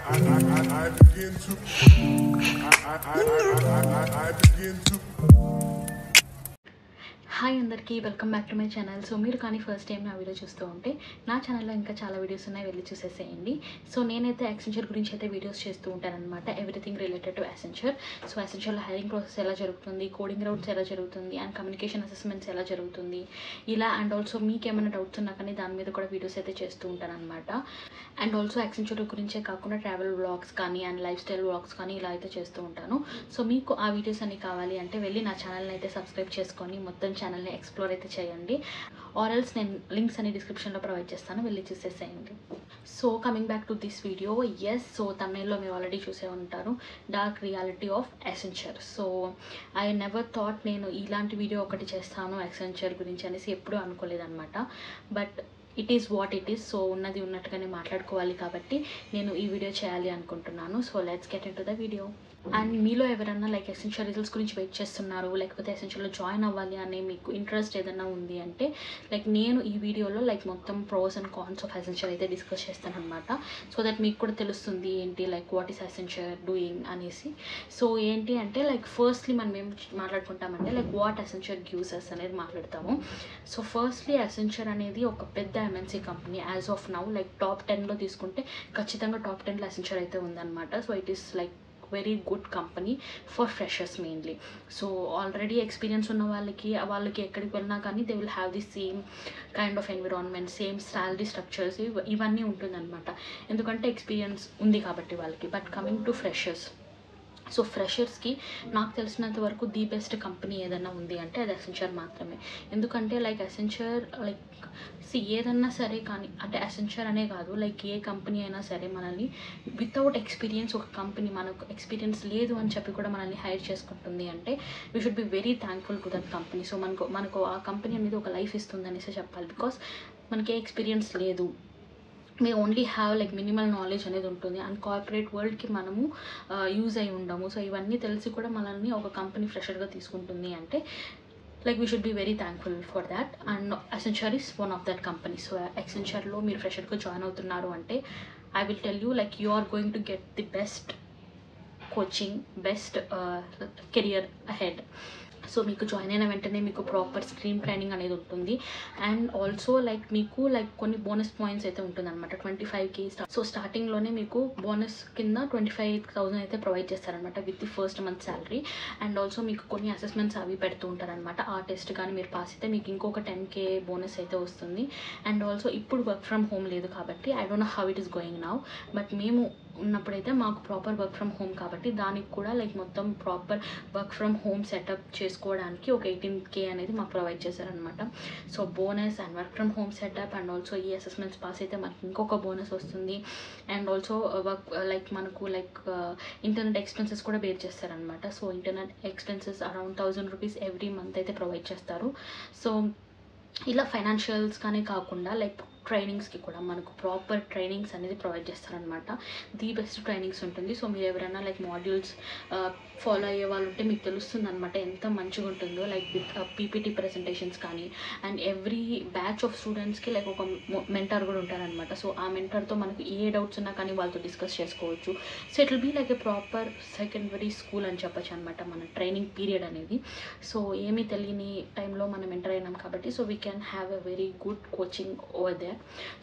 I begin to hi అందరికీ welcome back to my channel. So మీరు కానీ first time నా వీడియో చూస్తూ ఉంటే నా ఛానల్లో ఇంకా చాలా వీడియోస్ ఉన్నాయి, వెళ్ళి చూసేసేయండి. సో నేనైతే యాక్సెంచర్ గురించి అయితే వీడియోస్ చేస్తూ ఉంటానన్నమాట, everything related to Accenture. So యాక్సెంచర్లో హైరింగ్ ప్రాసెస్ ఎలా జరుగుతుంది, కోడింగ్ రౌండ్స్ ఎలా జరుగుతుంది, అండ్ కమ్యూనికేషన్ అసెస్మెంట్స్ ఎలా జరుగుతుంది ఇలా. అండ్ ఆల్సో మీకు ఏమైనా డౌట్స్ ఉన్నా కానీ దాని మీద కూడా వీడియోస్ అయితే చేస్తూ ఉంటానన్నమాట. అండ్ ఆల్సో యాక్సెంచర్ గురించే కాకుండా ట్రావెల్ వ్లాగ్స్ కానీ అండ్ లైఫ్ స్టైల్ వ్లాగ్స్ కానీ ఇలా అయితే చేస్తూ ఉంటాను. సో మీకు ఆ వీడియోస్ అన్ని కావాలి అంటే వెళ్ళి నా ఛానల్ని అయితే సబ్స్క్రైబ్ చేసుకొని మొత్తం ఛానల్ని ఎక్స్ప్లోర్ అయితే చేయండి. ఆర్ఎల్స్ నేను లింక్స్ అన్ని డిస్క్రిప్షన్లో ప్రొవైడ్ చేస్తాను, వెళ్ళి చూసేసేయండి. So coming back to this video, so తమిళ్లో మీరు ఆల్రెడీ చూసే ఉంటారు, dark reality of Accenture. So I never thought నేను ఇలాంటి వీడియో ఒకటి చేస్తాను యాక్సెంచర్ గురించి అనేసి ఎప్పుడూ అనుకోలేదన్నమాట. But it is what it is. So ఉన్నది ఉన్నట్టుగానే మాట్లాడుకోవాలి కాబట్టి నేను ఈ వీడియో చేయాలి అనుకుంటున్నాను. So let's get into the video. And మీలో ఎవరన్నా లైక్ ఎసెన్షియల్ రిజల్ట్స్ గురించి వెయిట్ చేస్తున్నారు, లేకపోతే ఎసెన్షియల్లో జాయిన్ అవ్వాలి అనే మీకు ఇంట్రెస్ట్ ఏదైనా ఉంది అంటే లైక్ నేను ఈ వీడియోలో లైక్ మొత్తం pros and cons of Accenture అయితే డిస్కస్ చేస్తాను అనమాట. సో దట్ మీకు కూడా తెలుస్తుంది ఏంటి like what is Accenture doing అనేసి. సో ఏంటి అంటే లైక్ ఫస్ట్లీ మనం ఏం మాట్లాడుకుంటామంటే like what Accenture gives us అనేది మాట్లాడతాము. సో ఫస్ట్లీ ఎసెన్షియల్ అనేది ఒక పెద్ద MNC company. As of now like top 10లో తీసుకుంటే ఖచ్చితంగా టాప్ 10లో ఎసెన్షియల్ అయితే ఉందన్నమాట. So it is like very good company for freshers mainly. So already experience ఉన్న వాళ్ళకి ఎక్కడికి వెళ్ళినా కానీ they will have the same kind of environment, same salary structures ఇవన్నీ ఉంటుందన్నమాట, ఎందుకంటే ఎక్స్పీరియన్స్ ఉంది కాబట్టి వాళ్ళకి. But coming to freshers, so ఫ్రెషర్స్కి నాకు తెలిసినంత వరకు ది బెస్ట్ కంపెనీ ఏదైనా ఉంది అంటే అది ఎసెన్షియల్ మాత్రమే. ఎందుకంటే లైక్ ఎసెన్షియల్ లైక్ ఏదన్నా సరే కానీ అంటే ఎసెన్షియల్ అనే కాదు, లైక్ ఏ కంపెనీ అయినా సరే మనల్ని వితౌట్ ఎక్స్పీరియన్స్, ఒక కంపెనీ మనకు ఎక్స్పీరియన్స్ లేదు అని చెప్పి కూడా మనల్ని హైర్ చేసుకుంటుంది అంటే we should be very thankful to that company. So మనకు ఆ కంపెనీ అనేది ఒక లైఫ్ ఇస్తుంది అనేసి చెప్పాలి. బికాస్ మనకి ఏ ఎక్స్పీరియన్స్ లేదు, may only have like minimal knowledge అనేది ఉంటుంది, అండ్ కార్పొరేట్ వరల్డ్కి మనము యూజ్ అయి ఉండము. సో ఇవన్నీ తెలిసి కూడా మనల్ని ఒక కంపెనీ ఫ్రెషర్గా తీసుకుంటుంది అంటే like we should be very thankful for that. And Accenture is one of that company. So ఎసెన్షియల్లో మీరు ఫ్రెషర్గా జాయిన్ అవుతున్నారు అంటే I will tell you like you are going to get the best coaching, best career ahead. So మీకు join అయిన వెంటనే మీకు proper stream training అనేది ఉంటుంది. అండ్ ఆల్సో లైక్ మీకు లైక్ కొన్ని బోనస్ పాయింట్స్ అయితే ఉంటుందన్నమాట, 25K. సో స్టార్టింగ్లోనే మీకు బోనస్ కింద 25,000 అయితే ప్రొవైడ్ చేస్తారనమాట with the first month salary. And also మీకు కొన్ని అసెస్మెంట్స్ అవి పెడుతూ ఉంటారనమాట. ఆ టెస్ట్ కానీ మీరు పాస్ అయితే మీకు ఇంకొక 10K బోనస్ అయితే వస్తుంది. అండ్ ఆల్సో ఇప్పుడు వర్క్ ఫ్రమ్ హోమ్ లేదు కాబట్టి I don't know how it is going now, but మేము ఉన్నప్పుడైతే మాకు ప్రాపర్ వర్క్ ఫ్రమ్ హోమ్ కాబట్టి దానికి కూడా లైక్ మొత్తం proper work from home setup చేసుకోవడానికి ఒక 18K అనేది మాకు ప్రొవైడ్ చేశారనమాట. So bonus and work from home setup and also ఈ అసెస్మెంట్స్ పాస్ అయితే మనకి ఇంకొక బోనస్ వస్తుంది. అండ్ ఆల్సో వర్క్ లైక్ మనకు లైక్ ఇంటర్నెట్ ఎక్స్పెన్సెస్ కూడా బేర్ చేస్తారనమాట. So internet expenses around 1000 rupees every month అయితే ప్రొవైడ్ చేస్తారు. సో ఇలా ఫైనాన్షియల్స్ కానీ కాకుండా లైక్ ట్రైనింగ్స్కి కూడా మనకు ప్రాపర్ ట్రైనింగ్స్ అనేది ప్రొవైడ్ చేస్తారనమాట. ది బెస్ట్ ట్రైనింగ్స్ ఉంటుంది. సో మీరు ఎవరైనా లైక్ మాడ్యూల్స్ ఫాలో అయ్యే వాళ్ళు ఉంటే మీకు తెలుస్తుంది అనమాట ఎంత మంచిగా ఉంటుందో, లైక్ విత్ పీపీటీ ప్రెజెంటేషన్స్ కానీ. అండ్ ఎవ్రీ బ్యాచ్ ఆఫ్ స్టూడెంట్స్కి లైక్ ఒక మెంటర్ కూడా ఉంటారనమాట. సో ఆ మెంటర్తో మనకు ఏ డౌట్స్ ఉన్నా కానీ వాళ్ళతో డిస్కస్ చేసుకోవచ్చు. So it will be like a proper secondary school అని చెప్పచ్చు అనమాట మన ట్రైనింగ్ పీరియడ్ అనేది. సో ఏమీ తెలియని టైంలో మనం ఎంటర్ అయినాం కాబట్టి so we can have a very good coaching over there.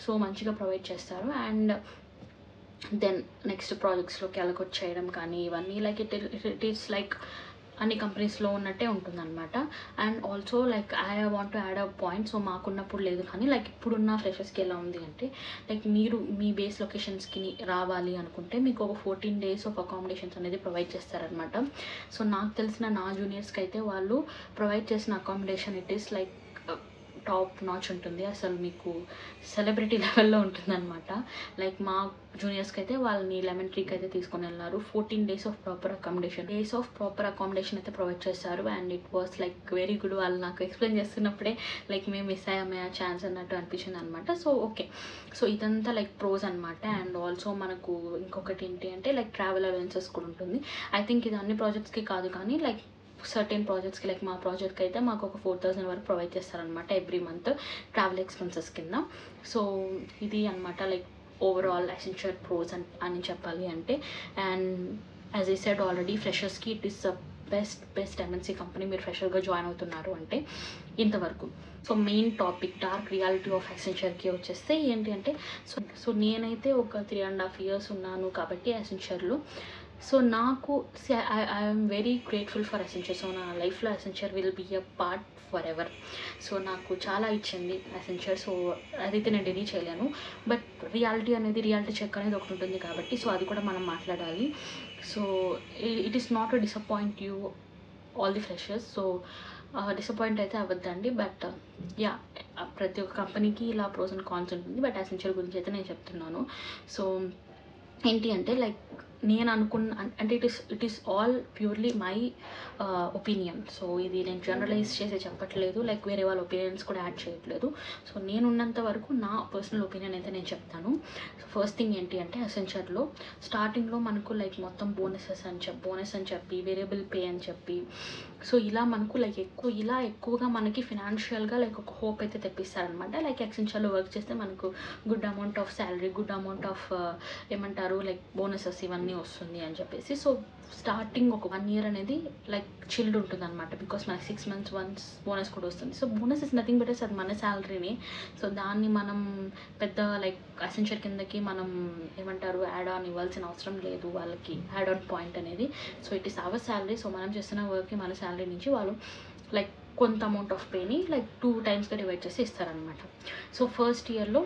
సో మంచిగా ప్రొవైడ్ చేస్తారు. అండ్ దెన్ నెక్స్ట్ ప్రాజెక్ట్స్లోకి అలకొట్ చేయడం కానీ ఇవన్నీ లైక్ ఇట్ ఈస్ లైక్ అన్ని కంపెనీస్లో ఉన్నట్టే ఉంటుందన్నమాట. And also like I want to add a point. So మాకున్నప్పుడు లేదు కానీ లైక్ ఇప్పుడున్న ఫ్రెషర్స్కి ఎలా ఉంది అంటే లైక్ మీరు మీ బేస్ లొకేషన్స్కి రావాలి అనుకుంటే మీకు ఒక 14 days ఆఫ్ అకామిడేషన్స్ అనేది ప్రొవైడ్ చేస్తారనమాట. సో నాకు తెలిసిన నా జూనియర్స్కి అయితే వాళ్ళు ప్రొవైడ్ చేసిన accommodation it is like top notch ఉంటుంది, అసలు మీకు సెలబ్రిటీ లెవెల్లో ఉంటుందన్నమాట. లైక్ మా జూనియర్స్కి అయితే వాళ్ళని లెమన్ ట్రీకి అయితే తీసుకొని వెళ్ళారు. 14 days ఆఫ్ ప్రాపర్ అకామిడేషన్ అయితే ప్రొవైడ్ చేశారు. And it was like very good. వాళ్ళు నాకు ఎక్స్ప్లెయిన్ చేస్తున్నప్పుడే లైక్ మేము మిస్ అయ్యామే ఆ ఛాన్స్ అన్నట్టు అనిపించింది అనమాట. సో ఓకే, సో ఇదంతా లైక్ ప్రోస్ అనమాట. అండ్ ఆల్సో మనకు ఇంకొకటి ఏంటి అంటే లైక్ ట్రావెల్ అలవెన్సెస్ కూడా ఉంటుంది. ఐ థింక్ ఇది అన్ని ప్రాజెక్ట్స్కి కాదు కానీ లైక్ సర్టెన్ ప్రాజెక్ట్స్కి లైక్ మా ప్రాజెక్ట్కి అయితే మాకు ఒక 4,000 వరకు ప్రొవైడ్ చేస్తారనమాట ఎవ్రీ మంత్ ట్రావెల్ ఎక్స్పెన్సెస్ కింద. సో ఇది అనమాట లైక్ ఓవరాల్ అసెన్షియర్ ప్రోస్ అని చెప్పాలి అంటే. And as I said already, ఫ్రెషర్స్కి it is best MNC company మీరు ఫ్రెషర్గా జాయిన్ అవుతున్నారు అంటే ఇంతవరకు. So main topic dark reality of అసెన్షియర్కి వచ్చేస్తే ఏంటి అంటే, సో నేనైతే ఒక 3.5 years ఉన్నాను కాబట్టి అసెన్షియర్లో. సో నాకు I'm very grateful for Accenture. So నా లైఫ్లో Accenture will be a part for ever. So నాకు చాలా ఇచ్చింది అసెన్షియర్. సో అదైతే నేను డెనీ చేయలేను. బట్ రియాలిటీ చెక్ అనేది ఒకటి ఉంటుంది కాబట్టి, సో అది కూడా మనం మాట్లాడాలి. So it is not to disappoint you all the freshers. So disappoint అయితే అవ్వద్దండి. బట్ యా, ప్రతి ఒక్క కంపెనీకి ఇలా ప్రోస్ అండ్ కాన్స్ ఉంటుంది. బట్ అసెన్షియర్ గురించి అయితే నేను చెప్తున్నాను. సో ఏంటి అంటే లైక్ నేను అనుకున్న అంటే it is all purely my opinion. So ఇది నేను జనరలైజ్ చేసి చెప్పట్లేదు, లైక్ వేరే వాళ్ళ ఒపీనియన్స్ కూడా యాడ్ చేయట్లేదు. సో నేను ఉన్నంత వరకు నా పర్సనల్ ఒపీనియన్ అయితే నేను చెప్తాను. సో ఫస్ట్ థింగ్ ఏంటి అంటే, అసెన్షియర్లో స్టార్టింగ్లో మనకు లైక్ మొత్తం బోనస్ అని చెప్పి వేరియబుల్ పే అని చెప్పి, సో ఇలా మనకు లైక్ ఎక్కువగా మనకి ఫినాన్షియల్గా లైక్ ఒక హోప్ అయితే తెప్పిస్తారనమాట. లైక్ అసెన్షియర్లో వర్క్ చేస్తే మనకు good amount of salary, good amount of ఏమంటారు లైక్ బోనసెస్ ఇవన్నీ వస్తుంది అని చెప్పేసి. సో స్టార్టింగ్ ఒక 1 year అనేది లైక్ చిల్డ్ ఉంటుంది అనమాట. బికాస్ మనకి 6 months వన్స్ బోనస్ కూడా వస్తుంది. So bonus is nothing but అది మన శాలరీని. సో దాన్ని మనం పెద్ద లైక్ అసెన్షియర్ కిందకి మనం ఏమంటారు యాడ్ ఆన్ ఇవ్వాల్సిన అవసరం లేదు వాళ్ళకి, యాడ్ ఆన్ పాయింట్ అనేది. So it is our salary. So మనం చేస్తున్న వర్క్కి మన శాలరీ నుంచి వాళ్ళు లైక్ కొంత అమౌంట్ ఆఫ్ పేని లైక్ 2 timesగా డివైడ్ చేసి ఇస్తారనమాట. సో ఫస్ట్ ఇయర్లో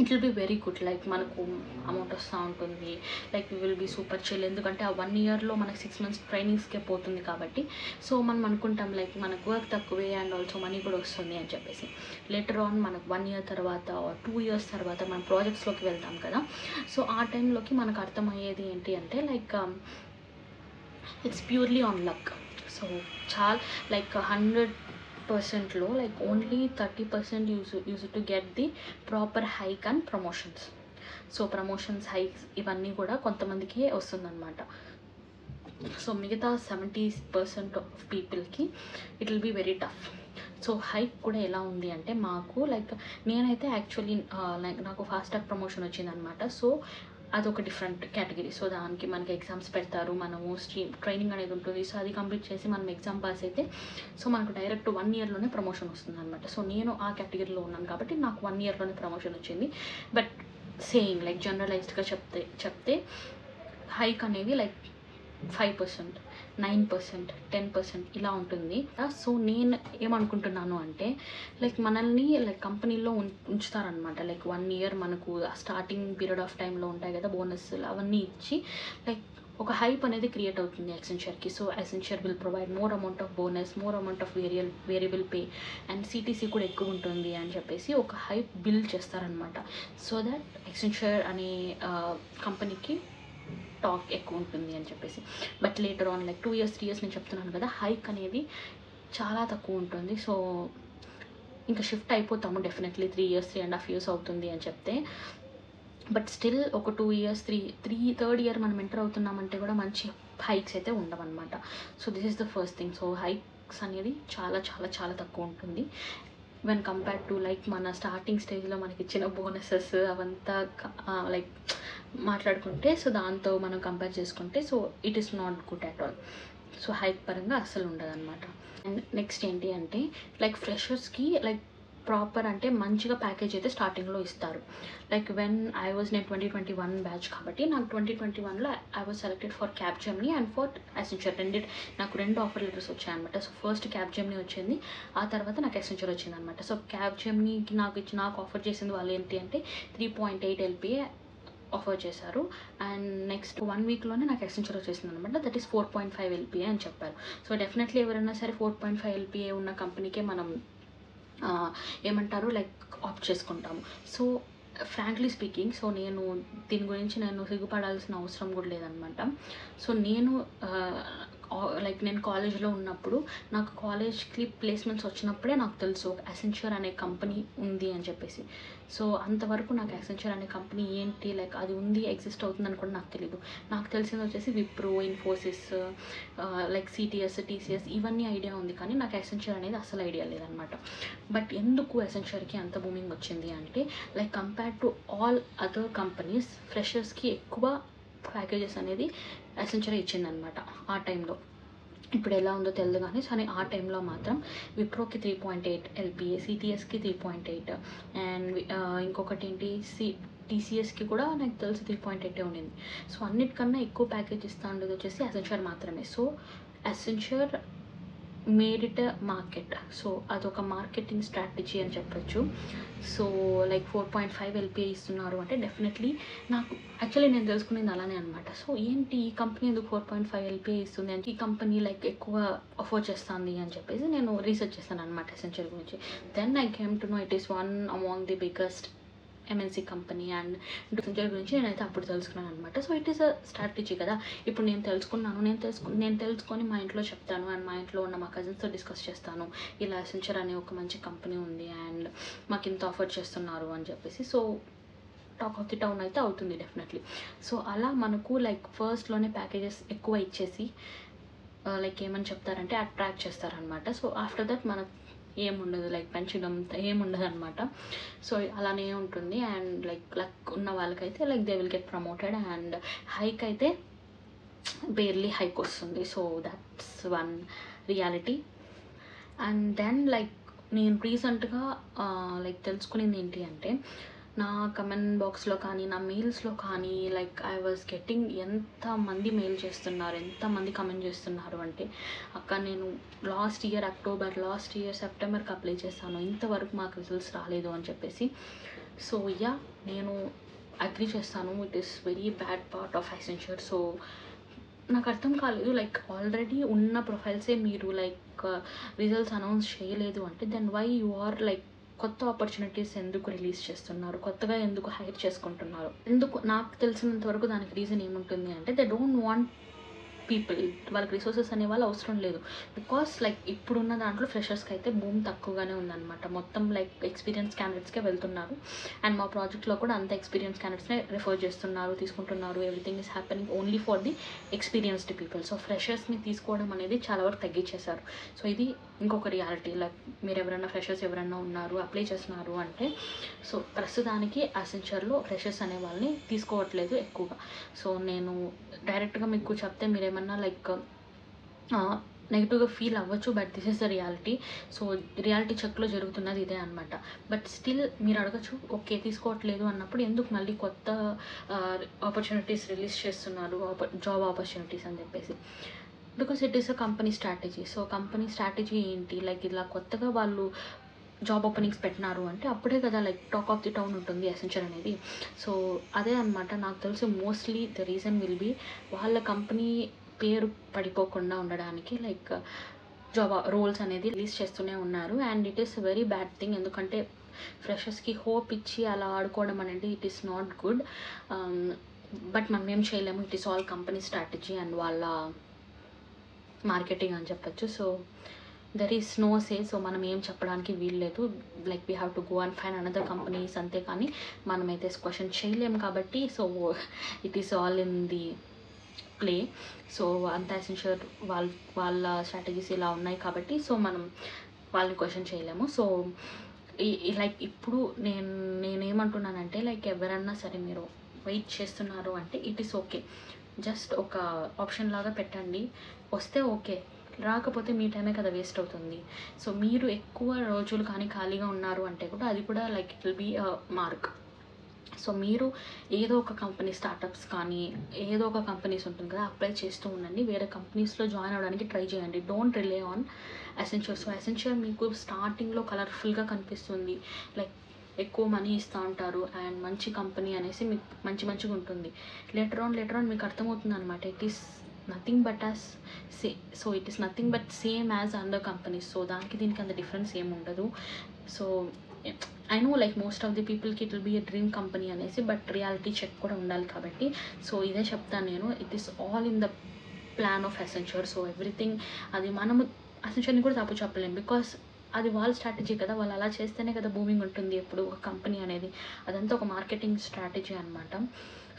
it will be very good. Like మనకు అమౌంట్ వస్తూ ఉంటుంది, like we will be super chill. ఎందుకంటే ఆ 1 yearలో మనకు 6 months ట్రైనింగ్స్కే పోతుంది కాబట్టి. సో మనం అనుకుంటాం లైక్ మనకు వర్క్ తక్కువే అండ్ ఆల్సో మనీ కూడా వస్తుంది అని చెప్పేసి. లేటర్ ఆన్ మనకు 1 year తర్వాత 2 years తర్వాత మనం ప్రాజెక్ట్స్లోకి వెళ్తాం కదా. సో ఆ టైంలోకి మనకు అర్థమయ్యేది ఏంటి అంటే like it's purely on luck. So చాలా లైక్ 100%లో like only 30% use to get the proper hike and promotions. So promotions, hikes ఇవన్నీ కూడా కొంతమందికి వస్తుందన్నమాట. సో మిగతా 70% ఆఫ్ పీపుల్కి it will be very tough. So hike కూడా ఎలా ఉంది అంటే, మాకు లైక్ నేనైతే యాక్చువల్లీ లైక్ నాకు ఫాస్ట్ ట్రాక్ ప్రమోషన్ వచ్చిందనమాట. సో అదొక డిఫరెంట్ కేటగిరీ. సో దానికి మనకి ఎగ్జామ్స్ పెడతారు, మనము ట్రైనింగ్ అనేది ఉంటుంది. సో అది కంప్లీట్ చేసి మనం ఎగ్జామ్ పాస్ అయితే సో మనకు డైరెక్ట్ 1 yearలోనే ప్రమోషన్ వస్తుంది అనమాట. సో నేను ఆ కేటగిరీలో ఉన్నాను కాబట్టి నాకు 1 yearలోనే ప్రమోషన్ వచ్చింది. బట్ సేయింగ్ లైక్ జనరలైజ్డ్గా చెప్తే హైక్ అనేది లైక్ 5%, 9%, 10% ఇలా ఉంటుంది. సో నేను ఏమనుకుంటున్నాను అంటే లైక్ మనల్ని లైక్ కంపెనీలో ఉంచుతారనమాట. లైక్ 1 year మనకు స్టార్టింగ్ పీరియడ్ ఆఫ్ టైంలో ఉంటాయి కదా బోనస్లు, అవన్నీ ఇచ్చి లైక్ ఒక హైప్ అనేది క్రియేట్ అవుతుంది అసెన్షియర్కి. So Accenture will provide more amount of bonus, more amount of variable pay and CTC కూడా ఎక్కువ ఉంటుంది అని చెప్పేసి ఒక హైప్ బిల్డ్ చేస్తారనమాట. సో దట్ అసెన్షియర్ అనే కంపెనీకి టాక్ ఎక్కువ ఉంటుంది అని చెప్పేసి. But later on like 2 years 3 years నేను చెప్తున్నాను కదా, హైక్ అనేది చాలా తక్కువ ఉంటుంది. సో ఇంకా షిఫ్ట్ అయిపోతాము డెఫినెట్లీ 3 years 3.5 years అవుతుంది అని చెప్తే. బట్ స్టిల్ ఒక 2 years 3rd year మనం ఎంటర్ అవుతున్నామంటే కూడా మంచి హైక్స్ అయితే ఉండవన్నమాట. So this is the first thing. So hikes అనేది చాలా చాలా చాలా తక్కువ ఉంటుంది వెన్ కంపేర్ టు లైక్ మన స్టార్టింగ్ స్టేజ్లో మనకి ఇచ్చిన బోనసెస్ అవంతా లైక్ మాట్లాడుకుంటే. సో దాంతో మనం కంపేర్ చేసుకుంటే so it is not good at all. So hike పరంగా అస్సలు ఉండదన్నమాట. అండ్ నెక్స్ట్ ఏంటి అంటే లైక్ ఫ్రెషర్స్కి లైక్ ప్రాపర్ అంటే మంచిగా ప్యాకేజ్ అయితే స్టార్టింగ్లో ఇస్తారు. లైక్ వెన్ నేను 2021 బ్యాచ్ కాబట్టి నాకు 2021లో I was selected for Capgemini and for Accenture. నాకు 2 ఆఫర్ లెటర్స్ వచ్చాయన్నమాట. సో ఫస్ట్ క్యాప్జెమినీ వచ్చింది, ఆ తర్వాత నాకు అసెన్షియర్ వచ్చింది అనమాట. సో క్యాప్జెమినీకి నాకు ఆఫర్ చేసింది వాళ్ళు ఏంటి అంటే 3.8 LPA ఆఫర్ చేశారు. అండ్ నెక్స్ట్ 1 weekలోనే నాకు అసెన్షియర్ వచ్చేసింది అనమాట. దట్ ఈస్ 4.5 LPA అని చెప్పారు. సో డెఫినెట్లీ ఎవరైనా సరే 4.5 LPA ఉన్న కంపెనీకే మనం ఏమంటారు లైక్ ఆప్ట్ చేసుకుంటాము. సో ఫ్రాంక్లీ స్పీకింగ్, సో నేను దీని గురించి నేను సిగ్గుపడాల్సిన అవసరం కూడా లేదనమాట. సో నేను లైక్ నేను కాలేజ్లో ఉన్నప్పుడు నాకు కాలేజ్కి ప్లేస్మెంట్స్ వచ్చినప్పుడే నాకు తెలుసు ఒక అసెంచర్ అనే కంపెనీ ఉంది అని చెప్పేసి. సో అంతవరకు నాకు అసెంచర్ అనే కంపెనీ ఏంటి, లైక్ అది ఉంది ఎగ్జిస్ట్ అవుతుందని కూడా నాకు తెలియదు. నాకు తెలిసింది వచ్చేసి Wipro, Infosys, like CTS, TCS ఇవన్నీ ఐడియా ఉంది, కానీ నాకు అసెంచర్ అనేది అసలు ఐడియా లేదనమాట. బట్ ఎందుకు అసెంచర్కి అంత బూమింగ్ వచ్చింది అంటే, like compare to all other companies ఫ్రెషర్స్కి ఎక్కువ ప్యాకేజెస్ అనేది అసెంచర్ ఇచ్చిందనమాట ఆ టైంలో. ఇప్పుడు ఎలా ఉందో తెలియదు కానీ కానీ ఆ టైంలో మాత్రం విప్రోకి 3.8 ఎల్పిఏ, సిటిఎస్కి 3.8 అండ్ ఇంకొకటి ఏంటి టీసీఎస్కి కూడా నాకు తెలిసి 3.8 ఉండింది. సో అన్నిటికన్నా ఎక్కువ ప్యాకేజ్ ఇస్తా ఉండేది వచ్చేసి అసెంచర్ మాత్రమే. So Accenture made it market. So అదొక మార్కెటింగ్ స్ట్రాటజీ అని చెప్పొచ్చు. సో లైక్ 4.5 ఎల్పిఏ ఇస్తున్నారు అంటే డెఫినెట్లీ నాకు యాక్చువల్లీ నేను తెలుసుకునేది అలానే అనమాట. సో ఏంటి ఈ కంపెనీ ఎందుకు 4.5 ఎల్పిఏ ఇస్తుంది అంటే, ఈ కంపెనీ లైక్ ఎక్కువ అఫోర్డ్ చేస్తుంది అని చెప్పేసి నేను రీసెర్చ్ చేస్తాను అనమాట అసెంచర్ గురించి. Then I came to know it is one among the biggest MNC company and Accenture గురించి నేనైతే అప్పుడు తెలుసుకున్నాను అనమాట. So it is a strategy కదా. ఇప్పుడు నేను తెలుసుకున్నాను, నేను తెలుసుకొని మా ఇంట్లో చెప్తాను అండ్ మా ఇంట్లో ఉన్న మా కజిన్స్తో డిస్కస్ చేస్తాను, ఇలా అసెంచర్ అనే ఒక మంచి కంపెనీ ఉంది అండ్ మాకు ఇంత ఆఫర్ చేస్తున్నారు అని చెప్పేసి. So talk of the town అయితే అవుతుంది డెఫినెట్లీ. సో అలా మనకు లైక్ ఫస్ట్లోనే ప్యాకేజెస్ ఎక్కువ ఇచ్చేసి లైక్ ఏమని చెప్తారంటే అట్రాక్ట్ చేస్తారనమాట. సో ఆఫ్టర్ దట్ మనకు ఏముండదు, లైక్ పెంచడం ఏముండదు అనమాట. సో అలానే ఉంటుంది అండ్ లక్ ఉన్న వాళ్ళకైతే like they will get promoted and hike అయితే బేర్లీ హైక్ వస్తుంది. So that's one reality. And then like నేను రీసెంట్గా లైక్ తెలుసుకునేది ఏంటి అంటే, నా కమెంట్ బాక్స్లో కానీ నా మెయిల్స్లో కానీ లైక్ ఐ వాజ్ గెట్టింగ్ ఎంతమంది మెయిల్ చేస్తున్నారు, ఎంతమంది కమెంట్ చేస్తున్నారు అంటే, అక్క నేను last year October, last year సెప్టెంబర్కి అప్లై చేశాను, ఇంతవరకు మాకు రిజల్ట్స్ రాలేదు అని చెప్పేసి. సో యా, నేను అగ్రీ చేస్తాను, it is very bad part of Accenture. So నాకు అర్థం కాలేదు, లైక్ ఆల్రెడీ ఉన్న ప్రొఫైల్సే మీరు లైక్ రిజల్ట్స్ అనౌన్స్ చేయలేదు అంటే then why you are like కొత్త ఆపర్చునిటీస్ ఎందుకు రిలీజ్ చేస్తున్నారు, కొత్తగా ఎందుకు హైర్ చేసుకుంటున్నారు, ఎందుకు? నాకు తెలిసినంత వరకు దానికి రీజన్ ఏముంటుంది అంటే, దే డోంట్ వాంట్ పీపుల్, వాళ్ళకి రిసోర్సెస్ అనే వాళ్ళు అవసరం లేదు. బికాస్ లైక్ ఇప్పుడున్న దాంట్లో ఫ్రెషర్స్కి అయితే భూమి తక్కువగానే ఉందన్నమాట. మొత్తం లైక్ ఎక్స్పీరియన్స్ క్యాండిడేట్స్కే వెళ్తున్నారు అండ్ మా ప్రాజెక్ట్లో కూడా అంత ఎక్స్పీరియన్స్ క్యాండిడేట్స్నే రిఫర్ చేస్తున్నారు, తీసుకుంటున్నారు. Everything is happening only for the experienced people. So ఫ్రెషర్స్ని తీసుకోవడం అనేది చాలా వరకు తగ్గించేశారు. సో ఇది ఇంకొక రియాలిటీ. లైక్ మీరు ఎవరైనా ఫ్రెషర్స్ ఎవరైనా ఉన్నారు, అప్లై చేస్తున్నారు అంటే, సో ప్రస్తుతానికి అసెంచర్లో ఫ్రెషర్స్ అనే వాళ్ళని తీసుకోవట్లేదు ఎక్కువగా. సో నేను డైరెక్ట్గా మీకు చెప్తే మీరేమన్నా లైక్ నెగిటివ్గా ఫీల్ అవ్వచ్చు, but this is the reality. So reality చెక్లో జరుగుతున్నది ఇదే అనమాట. బట్ స్టిల్ మీరు అడగచ్చు, ఓకే తీసుకోవట్లేదు అన్నప్పుడు ఎందుకు మళ్ళీ కొత్త ఆపర్చునిటీస్ రిలీజ్ చేస్తున్నారు, జాబ్ ఆపర్చునిటీస్ అని చెప్పేసి. Because it is a company strategy. So company strategy ఏంటి, లైక్ ఇలా కొత్తగా వాళ్ళు జాబ్ ఓపెనింగ్స్ పెట్టినారు అంటే అప్పుడే కదా like talk of the town ఉంటుంది అసెంచర్ అనేది. సో అదే అనమాట. నాకు తెలిసి mostly the reason will be వాళ్ళ కంపెనీ పేరు పడిపోకుండా ఉండడానికి లైక్ జాబ్ రోల్స్ అనేది రిలీజ్ చేస్తూనే ఉన్నారు. And it is very bad thing, ఎందుకంటే ఫ్రెషర్స్కి హోప్ ఇచ్చి అలా ఆడుకోవడం అనేది it is not good. But మనం ఏం చేయలేము, it is all company strategy and వాళ్ళ మార్కెటింగ్ అని చెప్పచ్చు. So there is no say. So మనం ఏం చెప్పడానికి వీల్లేదు, like we have to go and find another companies, అంతే కానీ మనమైతే క్వశ్చన్ చేయలేము కాబట్టి. So it is all in the play. So అంత అసెంచర్ వాళ్ళ స్ట్రాటజీస్ ఇలా ఉన్నాయి కాబట్టి సో మనం వాళ్ళని క్వశ్చన్ చేయలేము. సో లైక్ ఇప్పుడు నేనేమంటున్నానంటే, లైక్ ఎవరన్నా సరే మీరు వెయిట్ చేస్తున్నారు అంటే ఇట్ ఈస్ ఓకే, జస్ట్ ఒక ఆప్షన్ లాగా పెట్టండి, వస్తే ఓకే, రాకపోతే మీ టైమే కదా వేస్ట్ అవుతుంది. సో మీరు ఎక్కువ రోజులు కానీ ఖాళీగా ఉన్నారు అంటే కూడా అది కూడా like it will be mark. So మీరు ఏదో ఒక కంపెనీ స్టార్టప్స్ కానీ ఏదో ఒక కంపెనీస్ ఉంటుంది కదా, అప్లై చేస్తూ ఉండండి, వేరే కంపెనీస్లో జాయిన్ అవ్వడానికి ట్రై చేయండి. Don't relay on Accenture. So Accenture మీకు స్టార్టింగ్లో కలర్ఫుల్గా కనిపిస్తుంది, లైక్ ఎక్కువ మనీ ఇస్తూ ఉంటారు అండ్ మంచి కంపెనీ అనేసి మీకు మంచిగా ఉంటుంది. లేటర్ ఆన్ మీకు అర్థమవుతుంది అనమాట, it is nothing but as so it is nothing but same as other companies. So దానికి దీనికి అంత డిఫరెన్స్ ఏమి ఉండదు. So I know like most of the పీపుల్కి it will be a dream company అనేసి, బట్ రియాలిటీ చెక్ కూడా ఉండాలి కాబట్టి. సో ఇదే చెప్తాను నేను, it is all in the plan of Accenture. So everything అది మనము అసెంచర్ని కూడా తప్పు చెప్పలేం, బికాస్ అది వాళ్ళ స్ట్రాటజీ కదా, వాళ్ళు అలా చేస్తేనే కదా బూమింగ్ ఉంటుంది ఎప్పుడు ఒక కంపెనీ అనేది. అదంతా ఒక మార్కెటింగ్ స్ట్రాటజీ అనమాట.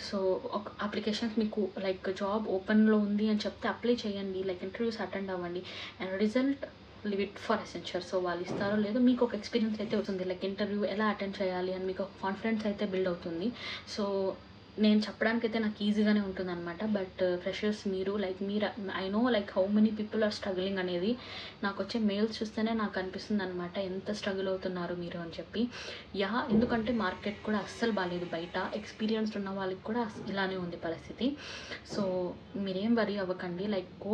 సో ఒక అప్లికేషన్స్ మీకు లైక్ జాబ్ ఓపెన్లో ఉంది అని చెప్తే అప్లై చేయండి, లైక్ ఇంటర్వ్యూస్ అటెండ్ అవ్వండి, and result live it for Accenture. So వాళ్ళు ఇస్తారో లేదో మీకు ఒక ఎక్స్పీరియన్స్ అయితే అవుతుంది, లైక్ ఇంటర్వ్యూ ఎలా అటెండ్ చేయాలి అని మీకు ఒక కాన్ఫిడెన్స్ అయితే బిల్డ్ అవుతుంది. సో నేను చెప్పడానికైతే నాకు ఈజీగానే ఉంటుంది అనమాట. బట్ ఫ్రెషర్స్ మీరు I know like how many people are struggling అనేది నాకు వచ్చే మెయిల్స్ చూస్తేనే నాకు అనిపిస్తుంది అనమాట, ఎంత స్ట్రగుల్ అవుతున్నారు మీరు అని చెప్పి. ఎందుకంటే మార్కెట్ కూడా అస్సలు బాగాలేదు బయట, ఎక్స్పీరియన్స్డ్ ఉన్న వాళ్ళకి కూడా ఇలానే ఉంది పరిస్థితి. సో మీరేం వరీ అవ్వకండి, లైక్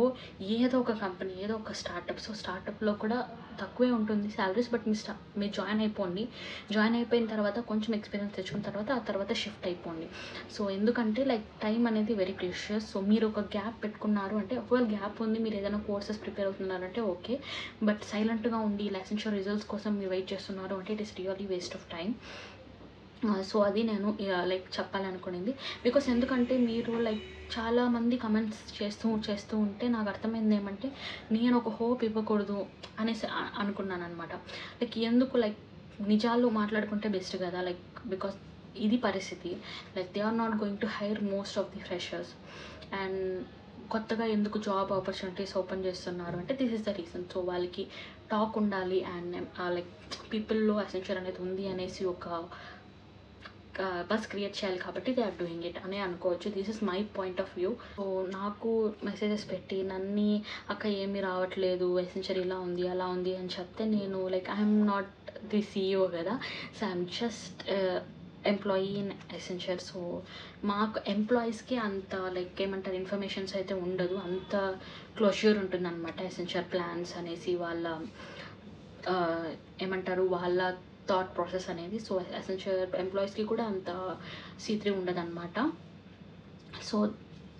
ఏదో ఒక కంపెనీ, ఏదో ఒక స్టార్టప్. సో స్టార్టప్లో కూడా తక్కువే ఉంటుంది శాలరీస్, బట్ మీరు జాయిన్ అయిపోండి. జాయిన్ అయిపోయిన తర్వాత కొంచెం ఎక్స్పీరియన్స్ తెచ్చుకున్న తర్వాత ఆ తర్వాత షిఫ్ట్ అయిపోండి. సో ఎందుకంటే లైక్ టైం అనేది వెరీ ప్రీషియస్. సో మీరు ఒక గ్యాప్ పెట్టుకున్నారు అంటే, ఒకవేళ గ్యాప్ ఉంది మీరు ఏదైనా కోర్సెస్ ప్రిపేర్ అవుతున్నారంటే ఓకే, బట్ సైలెంట్గా ఉండి లైసెన్షియర్ రిజల్ట్స్ కోసం మీరు వెయిట్ చేస్తున్నారు అంటే it is really waste of time. So అది నేను లైక్ చెప్పాలనుకునేది. బికాస్ ఎందుకంటే మీరు లైక్ చాలామంది కమెంట్స్ చేస్తూ ఉంటే నాకు అర్థమైంది ఏమంటే, నేను ఒక హోప్ ఇవ్వకూడదు అనేసి అనుకున్నాను అనమాట. లైక్ ఎందుకు, లైక్ నిజాలు మాట్లాడుకుంటే బెస్ట్ కదా, లైక్ బికాస్ ఇది పరిస్థితి. Like they are not going to hire most of the freshers, and కొత్తగా ఎందుకు జాబ్ ఆపర్చునిటీస్ ఓపెన్ చేస్తున్నారు అంటే this is the reason. So వాళ్ళకి టాక్ ఉండాలి, అండ్ లైక్ పీపుల్లో అసెంచర్ అనేది ఉంది అనేసి ఒక బస్ క్రియేట్ చేయాలి కాబట్టి దే ఆర్ డూయింగ్ ఇట్ అని అనుకోవచ్చు. This is my point of view. So నాకు మెసేజెస్ పెట్టి నన్ను అక్క ఏమీ రావట్లేదు, అసెంచర్ ఇలా ఉంది అలా ఉంది అని చెప్తే నేను like I'm not the CEO కదా, so I'm just employee in Accenture. So మాకు ఎంప్లాయీస్కి అంత లైక్ ఏమంటారు ఇన్ఫర్మేషన్స్ అయితే ఉండదు, అంత క్లోజ్యూర్ ఉంటుంది అనమాట అసెంచర్ ప్లాన్స్ అనేసి వాళ్ళ ఏమంటారు వాళ్ళ థాట్ ప్రాసెస్ అనేది. సో అసెంచర్ ఎంప్లాయీస్కి కూడా అంత C3 ఉండదు అనమాట. సో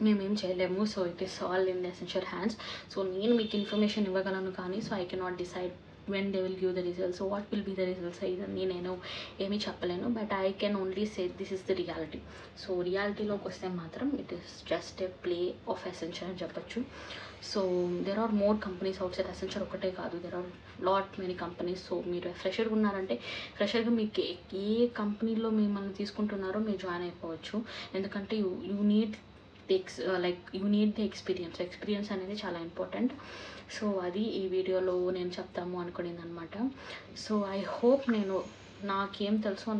మేమేం చేయలేము. So it is all in the Accenture hands. So నేను మీకు ఇన్ఫర్మేషన్ ఇవ్వగలను కానీ so I cannot decide when they will give the results. So what will be the results ఇదని నేను ఏమీ చెప్పలేను, but I can only say this is the reality. So రియాలిటీలోకి వస్తే మాత్రం it is just a play of Accenture అని చెప్పచ్చు. So there are more companies outside Accenture ఒకటే కాదు, there are lot many companies. So మీరు ఫ్రెషర్గా ఉన్నారంటే ఫ్రెషర్గా మీకు ఏ కంపెనీలో మిమ్మల్ని తీసుకుంటున్నారో మీరు జాయిన్ అయిపోవచ్చు. ఎందుకంటే you need you need the experience అనేది చాలా ఇంపార్టెంట్. సో అది ఈ వీడియోలో నేను చెప్తాము అనుకునేది అనమాట. సో ఐ హోప్ నేను నాకేం తెలుసో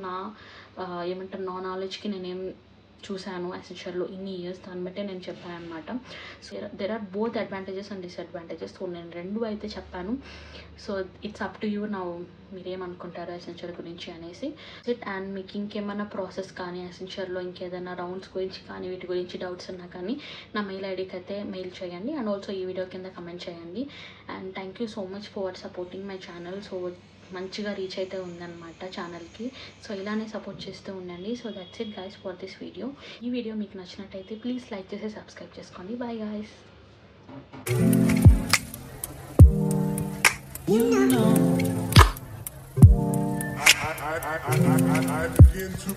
ఏమంటారు నా నాలెడ్జ్కి నేనేం చూశాను అసెంచర్లో ఇన్ని ఇయర్స్, దాన్ని బట్టే నేను చెప్పాను అనమాట. So there are both advantages and disadvantages. So నేను రెండు అయితే చెప్పాను. So it's up to you నా మీరేమనుకుంటారు అసెంచర్ గురించి అనేసి. అండ్ మీకు ఇంకేమైనా ప్రాసెస్ కానీ అసెంచర్లో ఇంకేదైనా రౌండ్స్ గురించి కానీ వీటి గురించి డౌట్స్ ఉన్నా కానీ నా మెయిల్ ఐడికి అయితే మెయిల్ చేయండి, అండ్ ఆల్సో ఈ వీడియో కింద కమెంట్ చేయండి. And thank you so much for supporting my channel. So మంచిగా రీచ్ అయితే ఉందన్నమాట ఛానల్కి. సో ఇలానే సపోర్ట్ చేస్తూ ఉండండి. So that's it guys for this video. ఈ వీడియో మీకు నచ్చినట్టయితే ప్లీజ్ లైక్ చేసి సబ్స్క్రైబ్ చేసుకోండి. Bye guys. I begin to